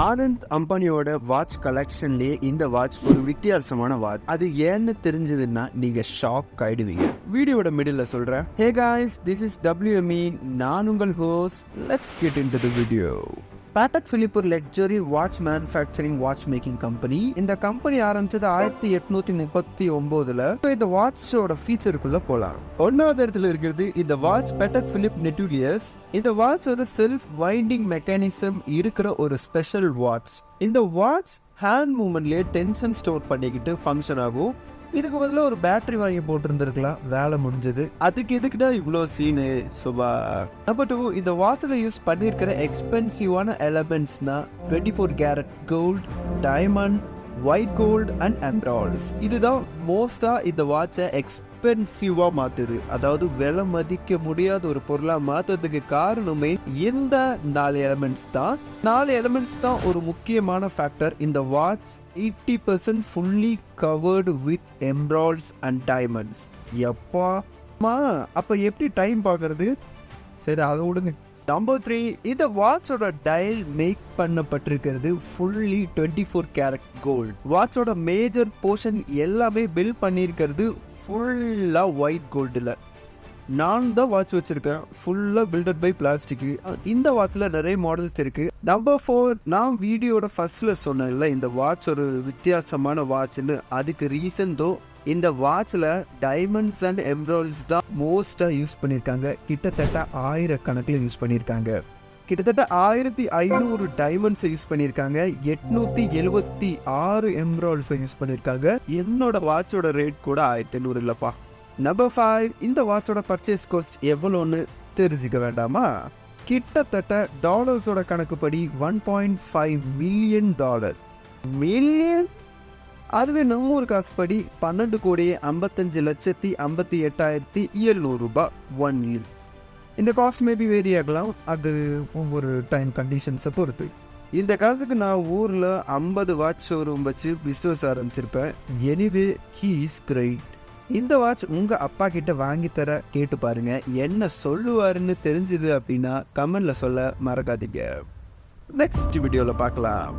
Anand அம்பானியோட watch கலெக்ஷன்லயே இந்த watch ஒரு வித்தியாசமான வாட்ச். அது ஏன்னு தெரிஞ்சதுன்னா நீங்க ஷாக் ஆயிடுவீங்க. வீடியோட மிடில்ல சொல்றேன். Hey guys, this is WME. நான் உங்கள் host. Let's get into the video. Patek Philippe ஒரு luxury watch manufacturing watch making company. இந்த கம்பெனி ஆரம்பிச்சது 1839ல. இந்த வாட்சோட ஃபீச்சருக்குள்ள போலாம். ஒன்னாவது இடத்துல இருக்கிறது இந்த வாட்ச் Patek Philippe Nautilus. இந்த வாட்ச் ஒரு செல்ஃப் வைண்டிங் மெக்கானிசம் இருக்கிற ஒரு ஸ்பெஷல் வாட்ச். இந்த வாட்ச் ஹேண்ட் மூவ்மெண்ட்லயே டென்ஷன் ஸ்டோர் பண்ணிக்கிட்டு ஃபங்க்ஷன் ஆகும். இதுக்கு பதிலாக ஒரு பேட்டரி வாங்கி போட்டிருந்துருக்கலாம், வேலை முடிஞ்சது. அதுக்கு எதுக்குடா இவ்வளோ சீனு சுபா. நம்பர் 2, இந்த வாட்சில் யூஸ் பண்ணியிருக்கிற எக்ஸ்பென்சிவான எலமெண்ட்ஸ்னா 24 carat gold, diamond, white gold and embroiders. இதுதான் மோஸ்டாக இந்த வாட்சை எக்ஸ்பென்சிவாக மாற்றுது. அதாவது விலை மதிக்க முடியாத ஒரு பொருளாக மாற்றுறதுக்கு காரணமே இந்த 4 எலமெண்ட்ஸ் தான். 4 எலமெண்ட்ஸ் தான் ஒரு முக்கியமான ஃபேக்டர். இந்த watch 80% fully covered with embroiders and diamonds. எப்பா அப்போ எப்படி டைம் பார்க்கறது? சரி, அதை விடுங்க. நம்பர் 3, இந்த வாட்சோட டயல் மேக் பண்ணப்பட்டிருக்கிறது ஃபுல்லி 24 கேரட் கோல்டு. வாட்சோட மேஜர் போர்ஷன் எல்லாமே பில்ட் பண்ணியிருக்கிறது ஃபுல்லாக ஒயிட் கோல்டில். நான் தான் வாட்ச் வச்சுருக்கேன், ஃபுல்லாக பில்டட் பை பிளாஸ்டிக்கு. இந்த வாட்சில் நிறைய மாடல்ஸ் இருக்குது. நம்பர் 4, நான் வீடியோட ஃபர்ஸ்டில் சொன்னேன்ல இந்த வாட்ச் ஒரு வித்தியாசமான வாட்ச்னு. அதுக்கு ரீசன் தோ இந்த வாட்சில் டைமண்ட்ஸ் அண்ட் எம்ராய்டர்ஸ் தான் மோஸ்ட்டாக யூஸ் பண்ணியிருக்காங்க. கிட்டத்தட்ட 1000 கணக்கில் யூஸ் பண்ணியிருக்காங்க. கிட்டத்தட்ட 1500 டைமண்ட்ஸை யூஸ் பண்ணியிருக்காங்க. 876 எம்ராய்டர்ஸை யூஸ் பண்ணியிருக்காங்க. என்னோட வாட்சோட ரேட் கூட 1500 இல்லைப்பா. நம்பர் 5, இந்த வாட்சோட பர்ச்சேஸ் காஸ்ட் எவ்வளோன்னு தெரிஞ்சுக்க வேண்டாமா? கிட்டத்தட்ட டாலர்ஸோட கணக்குப்படி $1.5 மில்லியன். மில்லியன்? அதுவே நம்ம ஒரு காசுப்படி 12,55,58,700 ரூபாய் ஒன்லி. இந்த காஸ்ட் மேபி வேரி ஆகலாம், அது ஒவ்வொரு டைம் கண்டிஷன்ஸை பொறுத்து. இந்த காலத்துக்கு நான் ஊரில் 50 வாட்ச் ஷோரூம் வச்சு பிஸ்னஸ் ஆரம்பிச்சிருப்பேன். Anyway he is great. இந்த வாட்ச் உங்கள் அப்பா கிட்ட வாங்கி தர கேட்டு பாருங்க. என்ன சொல்லுவாருன்னு தெரிஞ்சுது அப்படின்னா கமெண்ட்ல சொல்ல மறக்காதீங்க. நெக்ஸ்ட் வீடியோவில் பார்க்கலாம்.